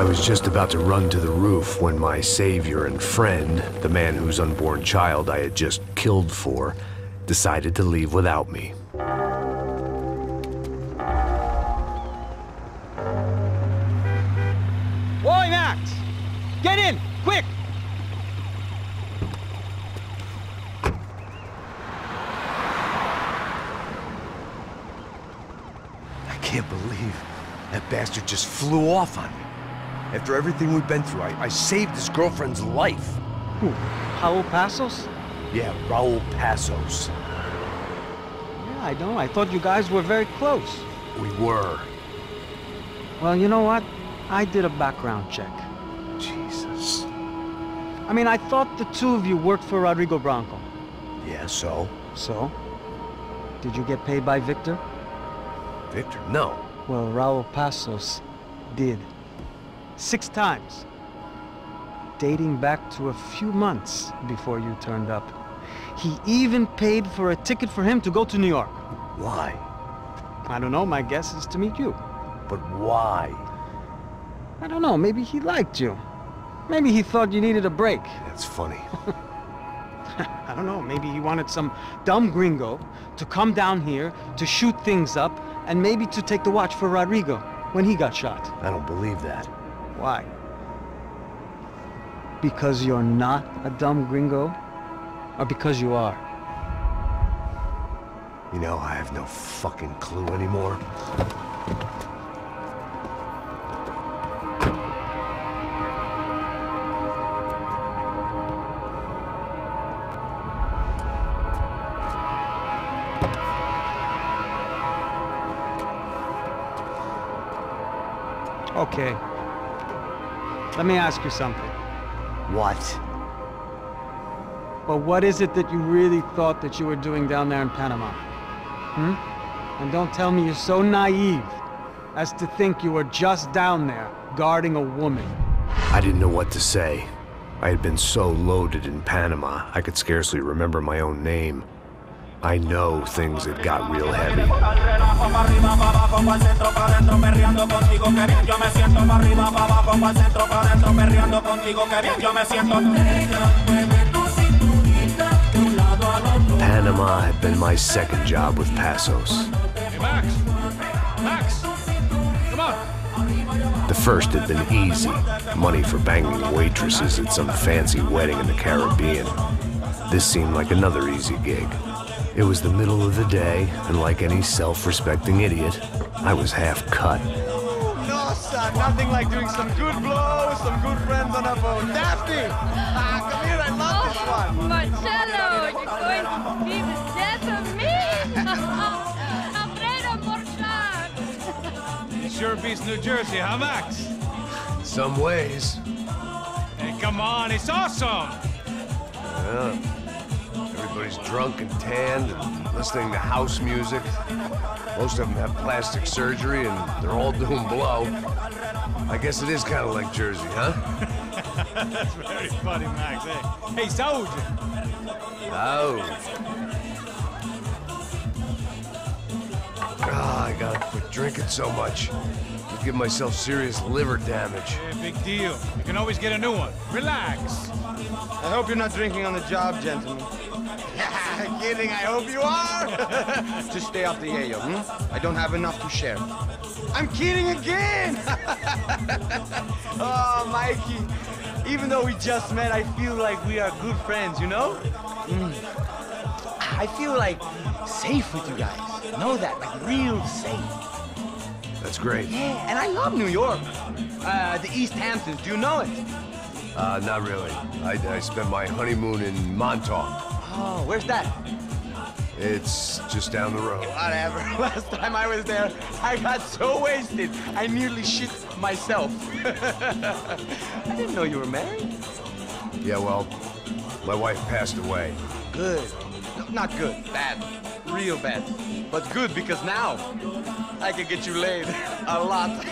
I was just about to run to the roof when my savior and friend, the man whose unborn child I had just killed for, decided to leave without me. Boy, Max! Get in! Quick! I can't believe that bastard just flew off on me. After everything we've been through, I saved his girlfriend's life. Who? Raul Passos? Yeah, Raul Passos. Yeah, I know. I thought you guys were very close. We were. Well, you know what? I did a background check. Jesus. I mean, I thought the two of you worked for Rodrigo Branco. Yeah, so? So? Did you get paid by Victor? Victor? No. Well, Raul Passos did. 6 times. Dating back to a few months before you turned up. He even paid for a ticket for him to go to New York. Why? I don't know, my guess is to meet you. But why? I don't know, maybe he liked you. Maybe he thought you needed a break. That's funny. I don't know, maybe he wanted some dumb gringo to come down here to shoot things up and maybe to take the watch for Rodrigo when he got shot. I don't believe that. Why? Because you're not a dumb gringo? Or because you are? You know, I have no fucking clue anymore. Okay. Let me ask you something. What? But what is it that you really thought that you were doing down there in Panama? And don't tell me you're so naive as to think you were just down there guarding a woman. I didn't know what to say. I had been so loaded in Panama, I could scarcely remember my own name. I know things had got real heavy. Panama had been my second job with Passos. Hey, Max! Max! Come on! The first had been easy. Money for banging waitresses at some fancy wedding in the Caribbean. This seemed like another easy gig. It was the middle of the day, and like any self-respecting idiot, I was half cut. No, son, nothing like doing some good blows, some good friends on a boat. Daphne! Come here, I love this one. Marcello, you're going to be the death of me? Alfredo Morchat! It sure beats New Jersey, huh, Max? Some ways. Hey, come on, it's awesome! Yeah. Everybody's drunk and tanned and listening to house music. Most of them have plastic surgery and they're all doing blow. I guess it is kind of like Jersey, huh? That's very funny, Max. Hey, Saúde! I gotta quit drinking so much. I give myself serious liver damage. Hey, big deal. You can always get a new one. Relax. I hope you're not drinking on the job, gentlemen. Kidding, I hope you are. Just stay off the yayo, I don't have enough to share. I'm kidding again! Oh, Mikey, even though we just met, I feel like we are good friends, you know? I feel like safe with you guys. Know that, like real safe. That's great. Yeah, and I love New York. The East Hamptons, do you know it? Not really. I spent my honeymoon in Montauk. Oh, where's that? It's just down the road. Whatever. Last time I was there, I got so wasted, I nearly shit myself. I didn't know you were married. Yeah, well, my wife passed away. Good. No, not good. Bad. Real bad. But good because now I can get you laid a lot.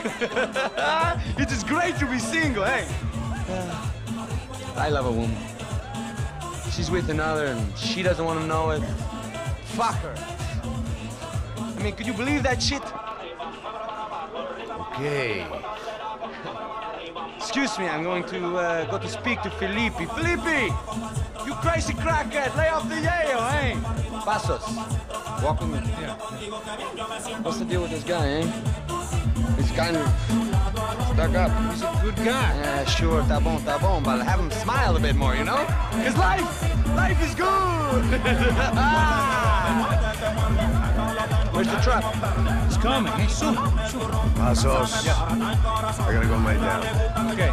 It is great to be single, hey? I love a woman. She's with another and she doesn't want to know it. Fuck her. I mean, could you believe that shit? Okay. Excuse me, I'm going to go to speak to Felipe. Felipe! You crazy crackhead! Lay off the yayo, eh? Passos, walk with me. Yeah. What's the deal with this guy, eh? He's kind of stuck up. He's a good guy. Yeah, sure, tá bom, but have him smile a bit more, you know? Because life is good! Where's the truck? He's coming. Hey, soon. Passos. Yeah. I gotta go lay down. Okay.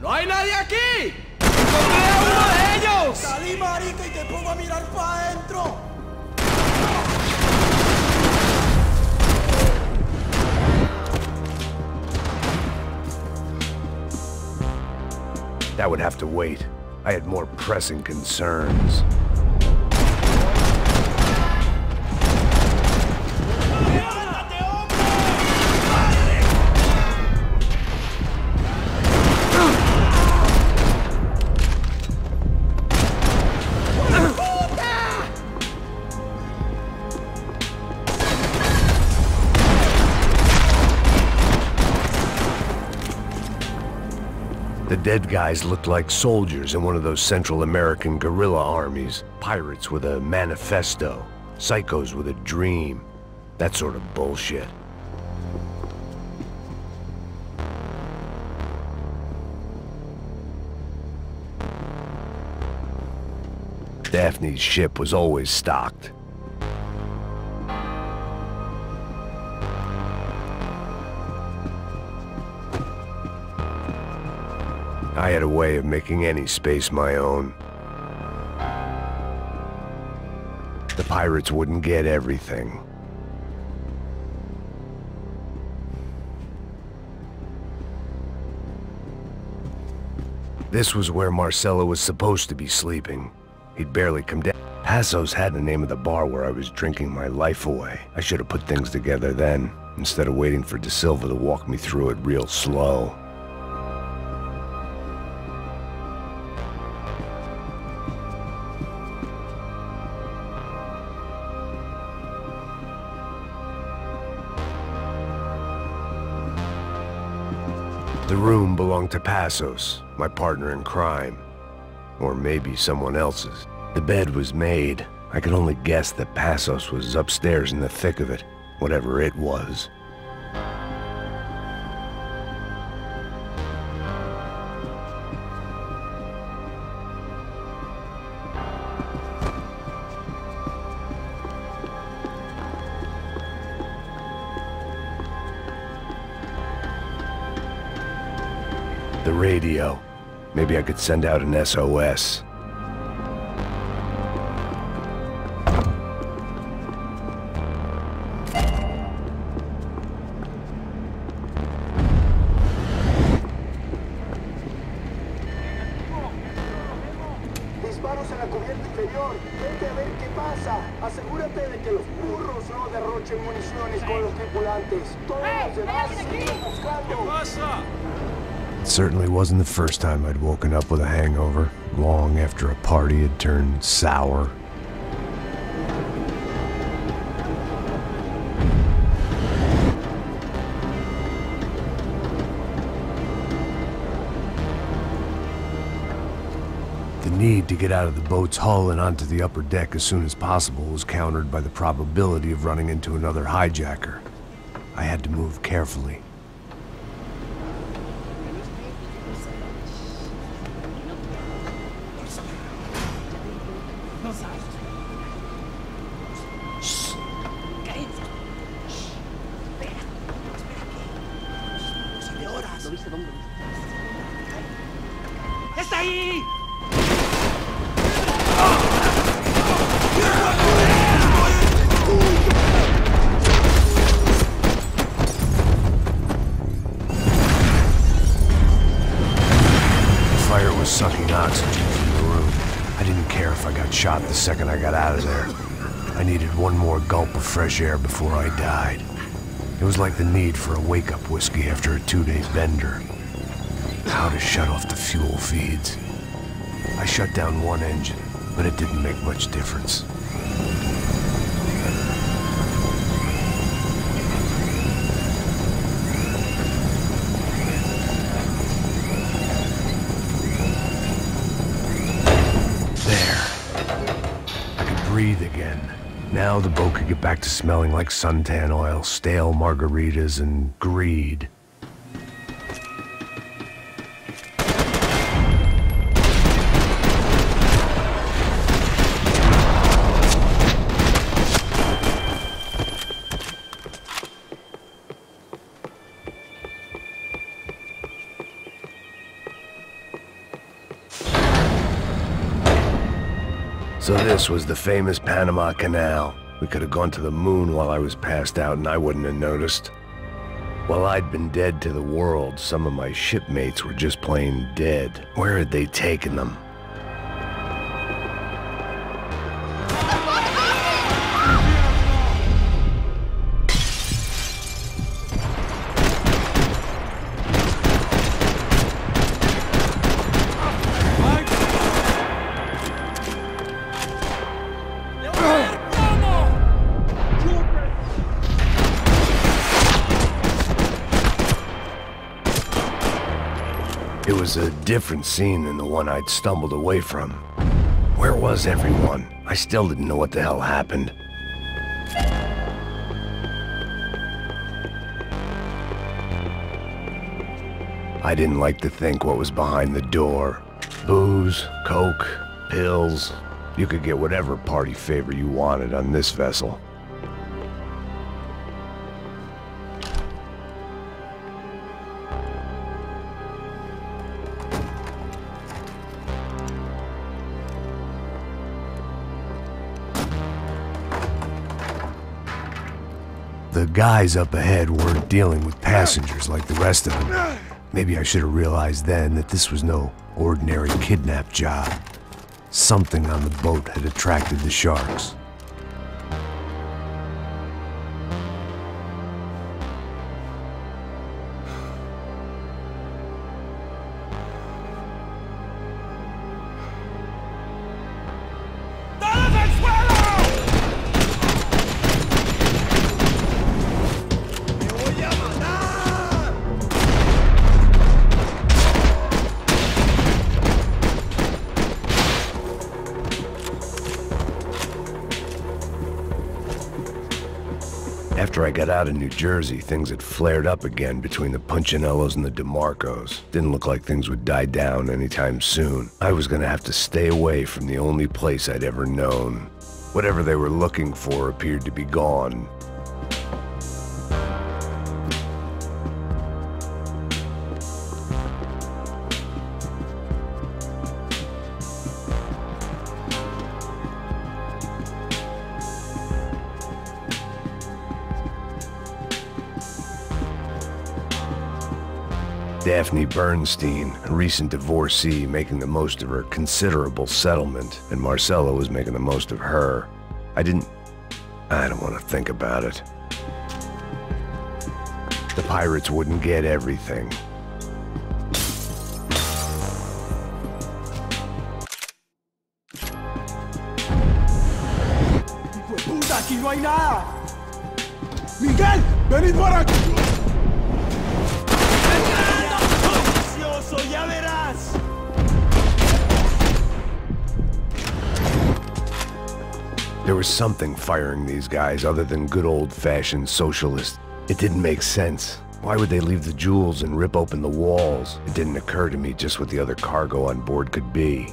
¡No hay nadie aquí! ¡Encontré a uno de ellos! Salí, marica, y te pongo a mirar para adentro. That would have to wait. I had more pressing concerns. The dead guys looked like soldiers in one of those Central American guerrilla armies. Pirates with a manifesto. Psychos with a dream. That sort of bullshit. Daphne's ship was always stocked. I had a way of making any space my own. The pirates wouldn't get everything. This was where Marcelo was supposed to be sleeping. He'd barely come down. Passos had the name of the bar where I was drinking my life away. I should have put things together then, instead of waiting for De Silva to walk me through it real slow. The room belonged to Passos, my partner in crime. Or maybe someone else's. The bed was made. I could only guess that Passos was upstairs in the thick of it, whatever it was. The radio. Maybe I could send out an SOS. disparos en la cubierta inferior. Vete a ver qué pasa. Asegúrate de que los burros no derrochen municiones con los tripulantes. Todos los demás siguen buscando. It certainly wasn't the first time I'd woken up with a hangover, long after a party had turned sour. The need to get out of the boat's hull and onto the upper deck as soon as possible was countered by the probability of running into another hijacker. I had to move carefully. ¡Está ahí! The fire was sucking oxygen from the room. I didn't care if I got shot the second I got out of there. I needed one more gulp of fresh air before I died. It was like the need for a wake-up whiskey after a 2-day bender. How to shut off the fuel feeds. I shut down one engine, but it didn't make much difference. There. I could breathe again. Now the boat could get back to smelling like suntan oil, stale margaritas, and greed. So this was the famous Panama Canal. We could have gone to the moon while I was passed out and I wouldn't have noticed. While I'd been dead to the world, some of my shipmates were just plain dead. Where had they taken them? It was a different scene than the one I'd stumbled away from. Where was everyone? I still didn't know what the hell happened. I didn't like to think what was behind the door. Booze, coke, pills. You could get whatever party favor you wanted on this vessel. The guys up ahead weren't dealing with passengers like the rest of them. Maybe I should have realized then that this was no ordinary kidnap job. Something on the boat had attracted the sharks. After I got out of New Jersey, things had flared up again between the Punchinellos and the DeMarcos. Didn't look like things would die down anytime soon. I was gonna have to stay away from the only place I'd ever known. Whatever they were looking for appeared to be gone. Daphne Bernstein, a recent divorcee making the most of her considerable settlement, and Marcella was making the most of her. I don't want to think about it. The pirates wouldn't get everything. ¡Puta, aquí no hay nada! ¡Miguel! ¡Venid por aquí! ¡Delicioso! ¡Ya verás! There was something firing these guys other than good old-fashioned socialists. It didn't make sense. Why would they leave the jewels and rip open the walls? It didn't occur to me just what the other cargo on board could be.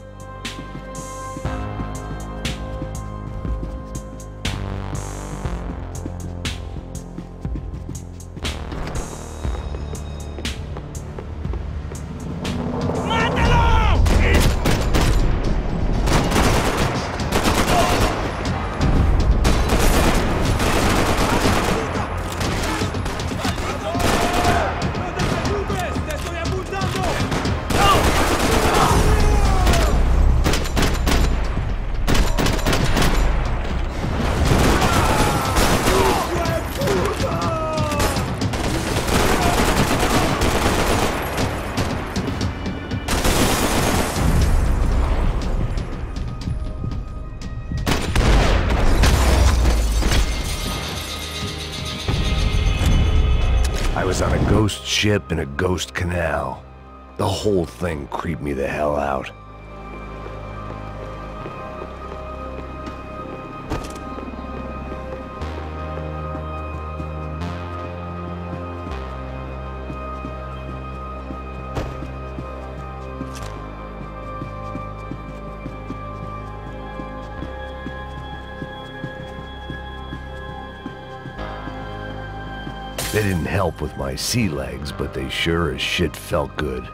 I was on a ghost ship in a ghost canal. The whole thing creeped me the hell out. They didn't help with my sea legs, but they sure as shit felt good.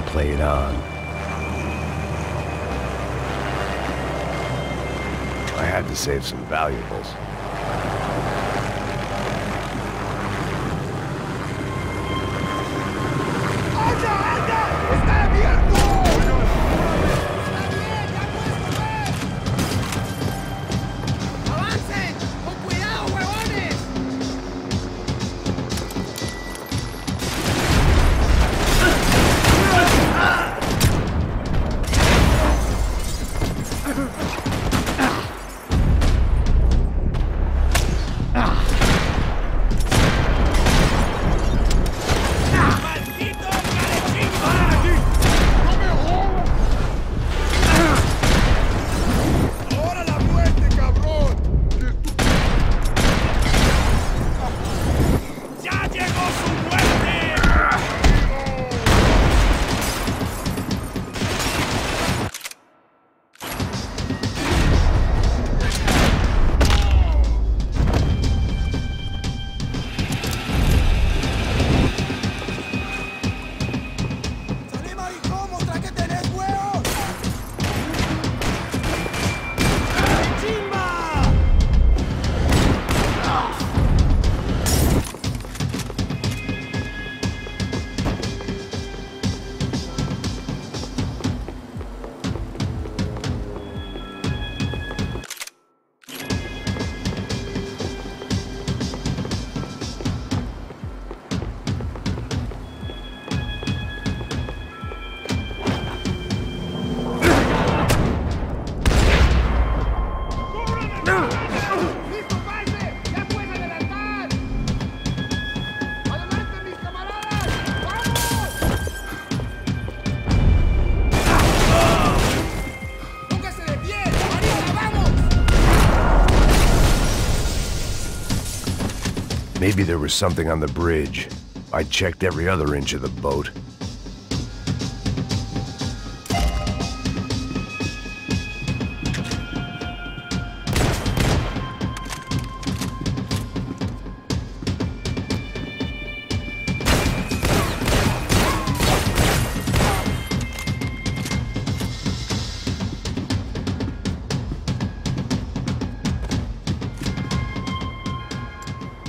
Played on. I had to save some valuables. Maybe there was something on the bridge. I checked every other inch of the boat.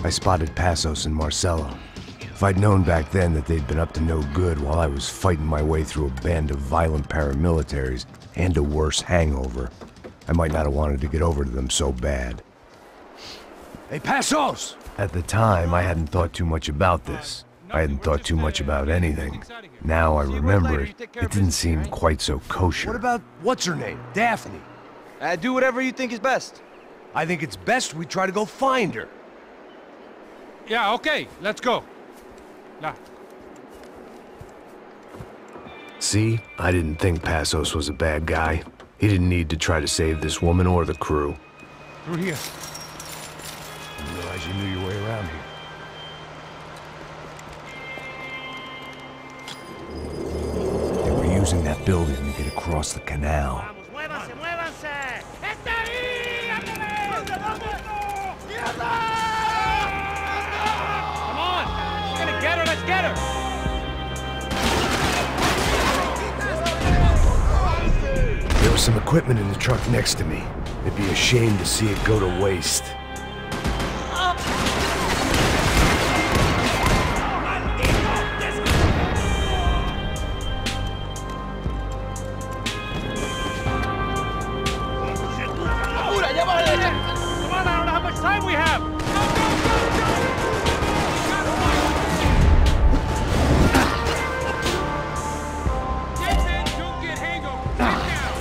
I spotted Passos and Marcelo. If I'd known back then that they'd been up to no good while I was fighting my way through a band of violent paramilitaries and a worse hangover, I might not have wanted to get over to them so bad. Hey, Passos! At the time, I hadn't thought too much about this. I hadn't thought too much about anything. Now I remember it, it didn't seem quite so kosher. What about, what's her name? Daphne? Do whatever you think is best. I think it's best we try to go find her. Yeah, okay, let's go. Nah. See? I didn't think Passos was a bad guy. He didn't need to try to save this woman or the crew. Through here. I didn't realize you knew your way around here. They were using that building to get across the canal. Muévanse, muévanse. ¡Está ahí! Come on! We're gonna get her, let's get her! There was some equipment in the truck next to me. It'd be a shame to see it go to waste. Come on, I don't know how much time we have! Get in, don't get hangover! Sit down!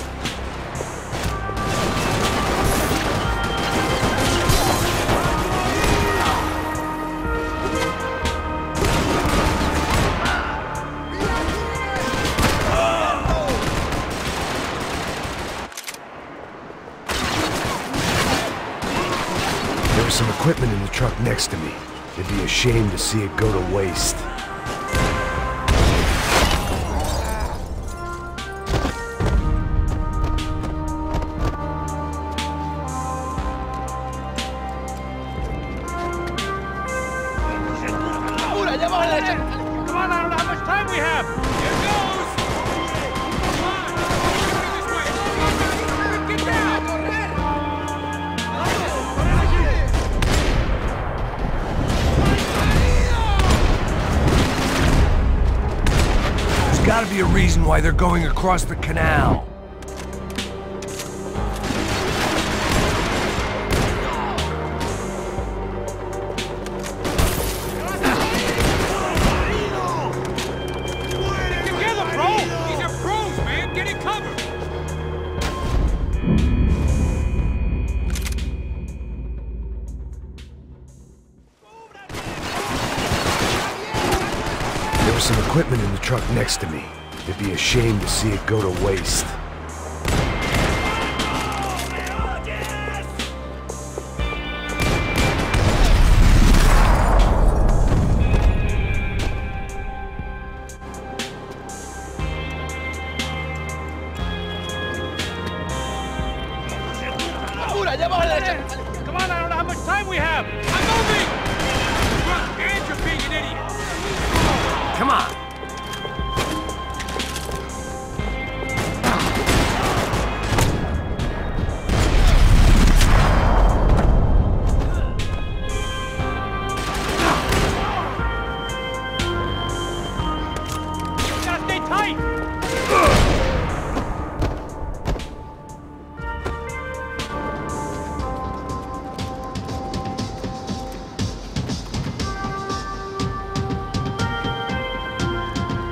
There was some equipment in the truck next to me. It'd be a shame to see it go to waste. Come on, I don't know how much time we have! Here goes! Come on! This way! Get down! There's gotta be a reason why they're going across the canal. Together, bro! These are pros, man! Get it covered! There was some equipment in the truck next to me. It'd be a shame to see it go to waste. Come on, I don't know how much time we have! I'm moving! Look, and you're being an idiot! Come on! Gotta stay tight!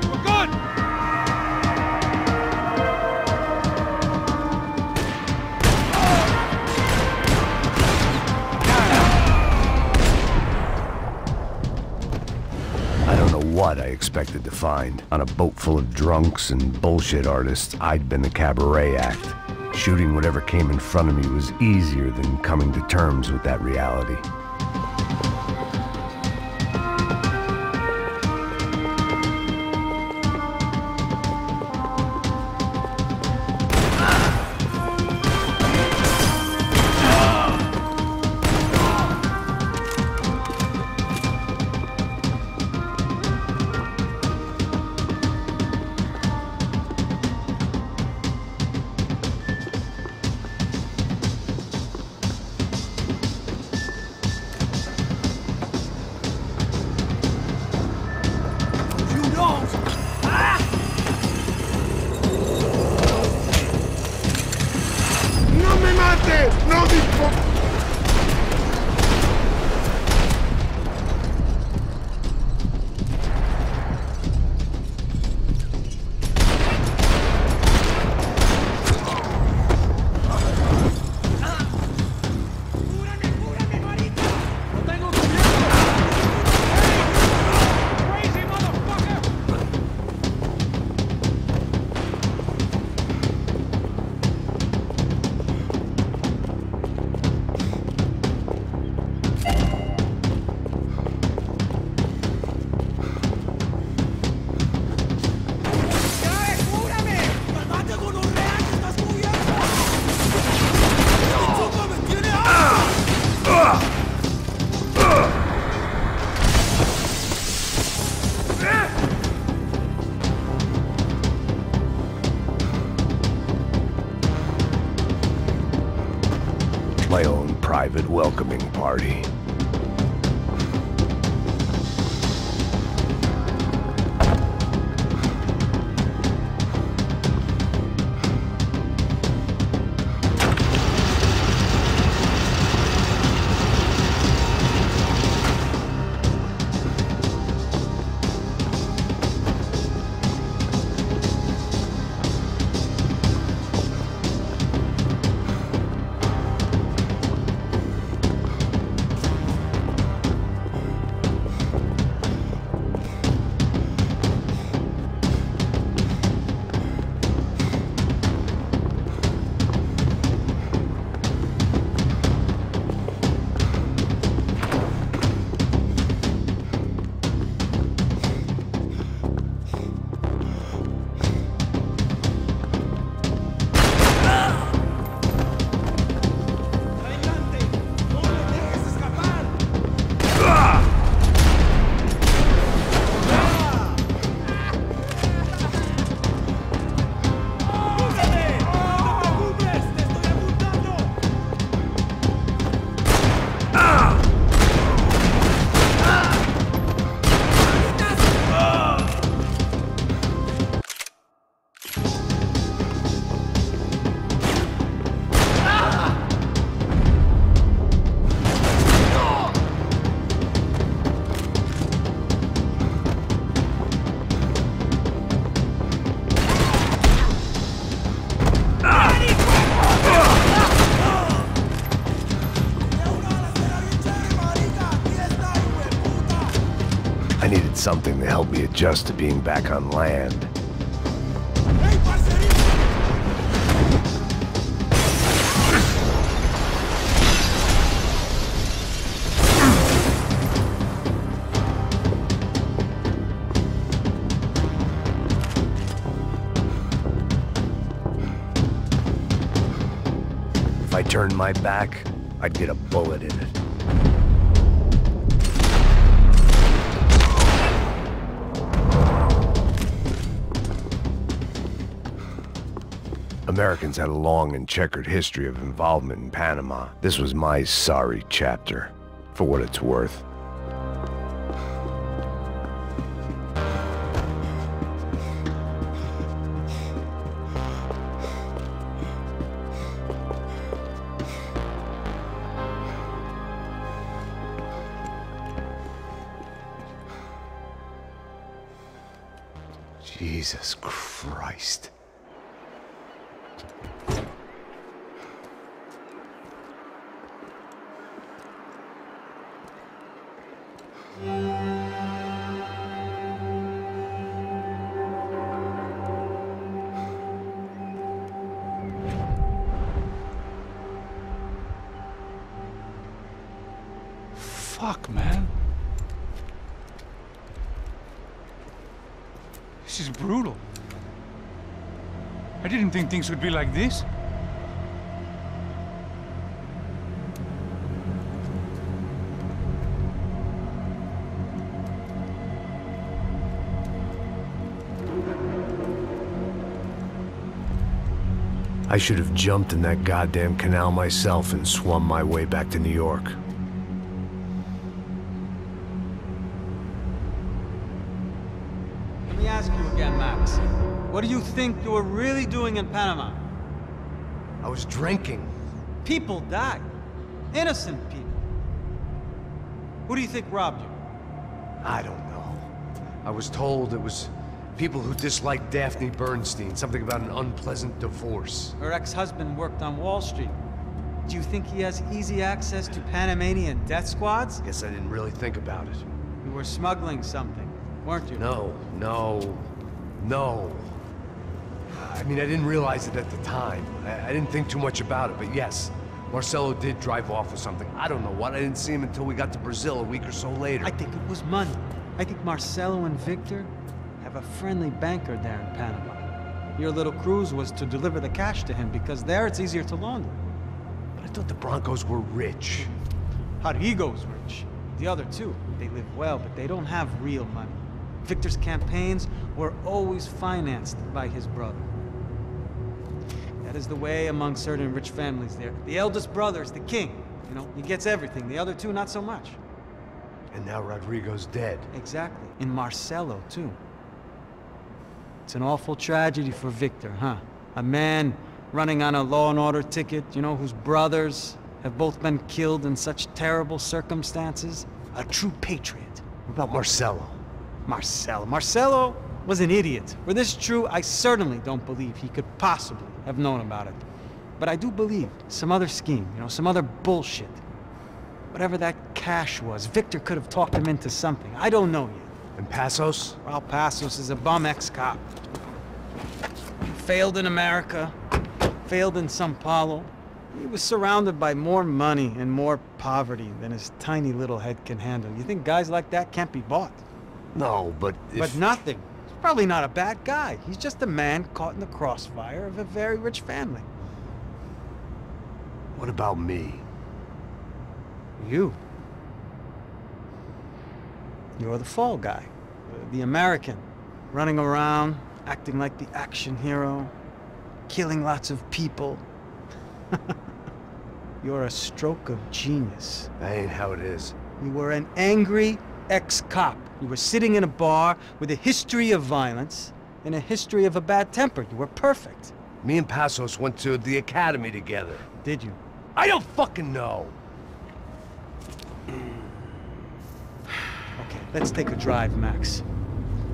We're good! I don't know what I expected to find. On a boat full of drunks and bullshit artists, I'd been the cabaret act. Shooting whatever came in front of me was easier than coming to terms with that reality. my own private welcoming party. I needed something to help me adjust to being back on land. If I turned my back, I'd get a bullet in it. Americans had a long and checkered history of involvement in Panama. This was my sorry chapter, for what it's worth. Jesus Christ. Fuck, man. This is brutal. I didn't think things would be like this. I should have jumped in that goddamn canal myself and swum my way back to New York. Let me ask you again, Max. What do you think you were really doing in Panama? I was drinking. People died. Innocent people. Who do you think robbed you? I don't know. I was told it was people who disliked Daphne Bernstein, something about an unpleasant divorce. Her ex-husband worked on Wall Street. Do you think he has easy access to Panamanian death squads? Guess I didn't really think about it. You were smuggling something, weren't you? No. I mean, I didn't realize it at the time. I didn't think too much about it, but yes, Marcelo did drive off with something. I don't know what. I didn't see him until we got to Brazil a week or so later. I think it was money. I think Marcelo and Victor have a friendly banker there in Panama. Your little cruise was to deliver the cash to him because there it's easier to launder. But I thought the Broncos were rich. Rodrigo's rich. The other two, they live well, but they don't have real money. Victor's campaigns were always financed by his brother. That is the way among certain rich families there. The eldest brother is the king. You know, he gets everything. The other two, not so much. And now Rodrigo's dead. Exactly. And Marcelo, too. It's an awful tragedy for Victor, huh? A man running on a law and order ticket, you know, whose brothers have both been killed in such terrible circumstances. A true patriot. What about Marcelo? Marcelo was an idiot. Were this true, I certainly don't believe he could possibly have known about it. But I do believe some other scheme, you know, some other bullshit. Whatever that cash was, Victor could have talked him into something. I don't know yet. And Passos? Well, Passos is a bum ex-cop. Failed in America, failed in Sao Paulo. He was surrounded by more money and more poverty than his tiny little head can handle. You think guys like that can't be bought? No, but if... But nothing. He's probably not a bad guy. He's just a man caught in the crossfire of a very rich family. What about me? You. You're the fall guy. The American. Running around, acting like the action hero. Killing lots of people. You're a stroke of genius. That ain't how it is. You were an angry ex-cop. You were sitting in a bar with a history of violence and a history of a bad temper. You were perfect. Me and Passos went to the academy together. Did you? I don't fucking know! Okay, let's take a drive, Max.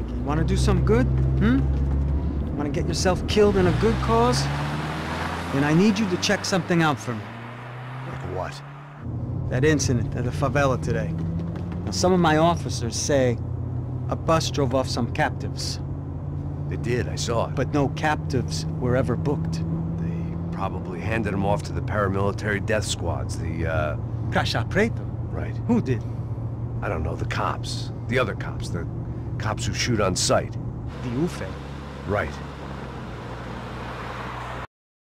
You want to do some good? Want to get yourself killed in a good cause? Then I need you to check something out for me. Like what? That incident at the favela today. Now, some of my officers say a bus drove off some captives. They did, I saw it. But no captives were ever booked. They probably handed them off to the paramilitary death squads, the, Caixa Preta? Right. Who did? I don't know, the cops. The other cops. The cops who shoot on sight. The UFE. Right.